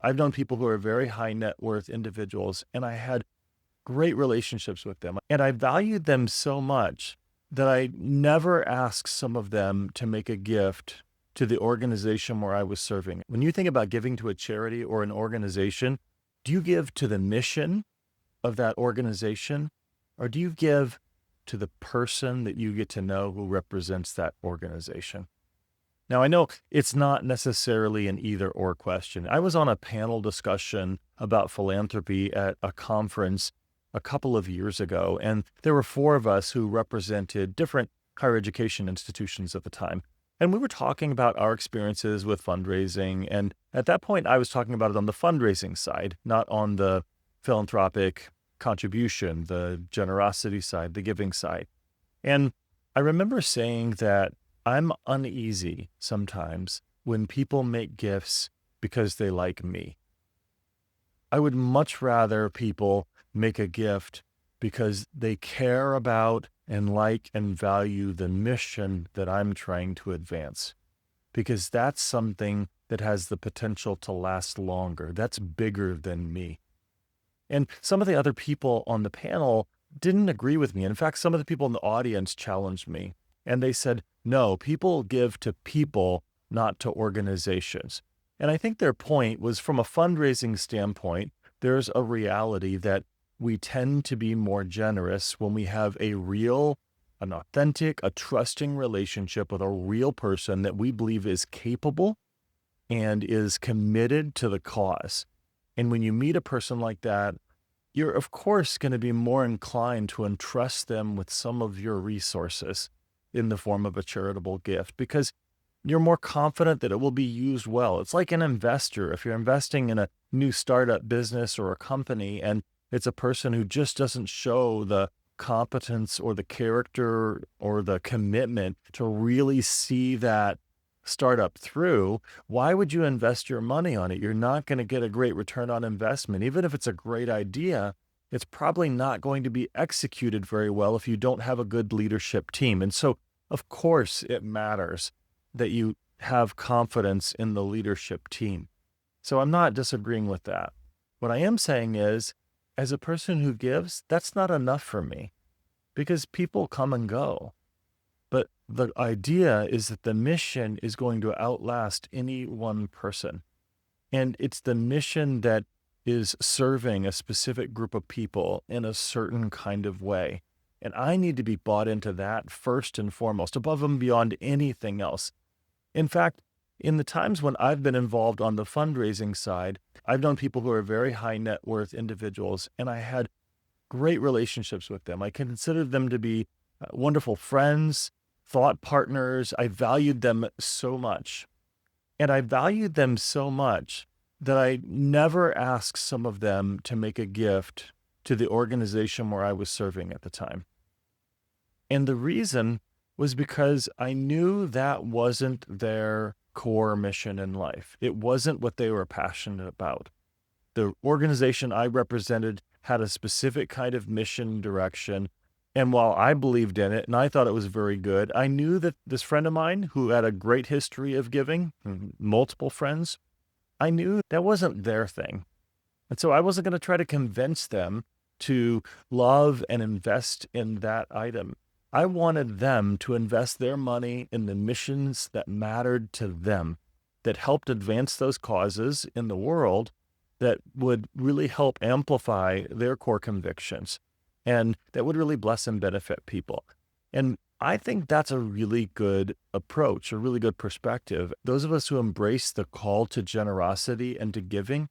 I've known people who are very high net worth individuals, and I had great relationships with them. And I valued them so much that I never asked some of them to make a gift to the organization where I was serving. When you think about giving to a charity or an organization, do you give to the mission of that organization, or do you give to the person that you get to know who represents that organization? Now, I know it's not necessarily an either or question. I was on a panel discussion about philanthropy at a conference a couple of years ago, and there were four of us who represented different higher education institutions at the time. And we were talking about our experiences with fundraising. And at that point, I was talking about it on the fundraising side, not on the philanthropic contribution, the generosity side, the giving side. And I remember saying that I'm uneasy sometimes when people make gifts because they like me. I would much rather people make a gift because they care about and like and value the mission that I'm trying to advance, because that's something that has the potential to last longer. That's bigger than me. And some of the other people on the panel didn't agree with me. In fact, some of the people in the audience challenged me, and they said, no, people give to people, not to organizations. And I think their point was, from a fundraising standpoint, there's a reality that we tend to be more generous when we have a real, an authentic, a trusting relationship with a real person that we believe is capable and is committed to the cause. And when you meet a person like that, you're of course going to be more inclined to entrust them with some of your resources in the form of a charitable gift, because you're more confident that it will be used well. It's like an investor. If you're investing in a new startup business or a company, and it's a person who just doesn't show the competence or the character or the commitment to really see that startup through, why would you invest your money on it? You're not going to get a great return on investment. Even if it's a great idea, it's probably not going to be executed very well if you don't have a good leadership team. And so, of course, it matters that you have confidence in the leadership team. So I'm not disagreeing with that. What I am saying is, as a person who gives, that's not enough for me, because people come and go. But the idea is that the mission is going to outlast any one person. And it's the mission that is serving a specific group of people in a certain kind of way. And I need to be bought into that first and foremost, above and beyond anything else. In fact, in the times when I've been involved on the fundraising side, I've known people who are very high net worth individuals, and I had great relationships with them. I considered them to be wonderful friends, thought partners. I valued them so much. And I valued them so much that I never asked some of them to make a gift to the organization where I was serving at the time. And the reason was because I knew that wasn't their core mission in life. It wasn't what they were passionate about. The organization I represented had a specific kind of mission direction. And while I believed in it and I thought it was very good, I knew that this friend of mine who had a great history of giving, multiple friends, I knew that wasn't their thing. And so I wasn't going to try to convince them to love and invest in that item. I wanted them to invest their money in the missions that mattered to them, that helped advance those causes in the world, that would really help amplify their core convictions, and that would really bless and benefit people. And I think that's a really good approach, a really good perspective. Those of us who embrace the call to generosity and to giving,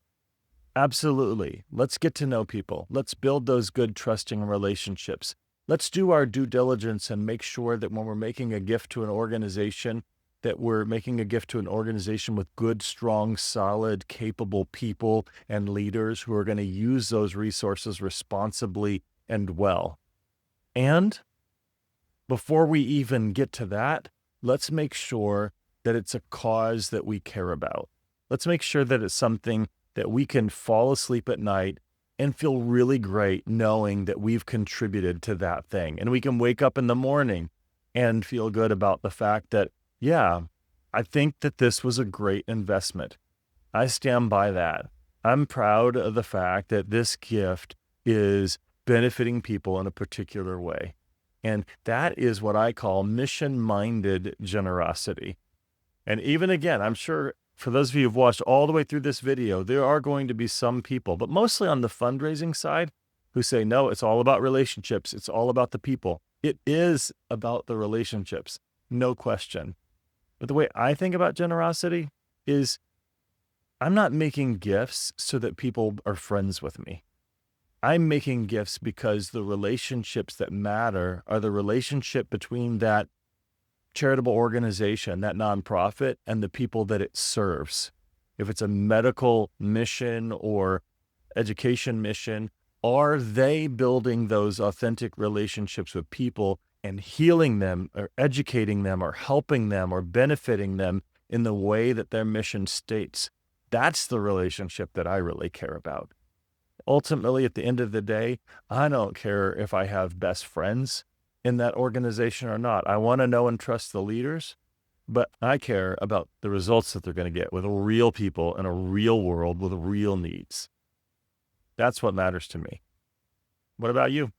absolutely. Let's get to know people. Let's build those good, trusting relationships. Let's do our due diligence and make sure that when we're making a gift to an organization, that we're making a gift to an organization with good, strong, solid, capable people and leaders who are going to use those resources responsibly and well. And before we even get to that, let's make sure that it's a cause that we care about. Let's make sure that it's something that we can fall asleep at night and feel really great knowing that we've contributed to that thing. And we can wake up in the morning and feel good about the fact that, yeah, I think that this was a great investment. I stand by that. I'm proud of the fact that this gift is benefiting people in a particular way. And that is what I call mission-minded generosity. And even again, I'm sure for those of you who've watched all the way through this video, there are going to be some people, but mostly on the fundraising side, who say, no, it's all about relationships. It's all about the people. It is about the relationships, no question. But the way I think about generosity is I'm not making gifts so that people are friends with me. I'm making gifts because the relationships that matter are the relationship between that charitable organization, that nonprofit, and the people that it serves. If it's a medical mission or education mission, are they building those authentic relationships with people and healing them or educating them or helping them or benefiting them in the way that their mission states? That's the relationship that I really care about. Ultimately, at the end of the day, I don't care if I have best friends in that organization or not. I want to know and trust the leaders, but I care about the results that they're going to get with real people in a real world with real needs. That's what matters to me. What about you?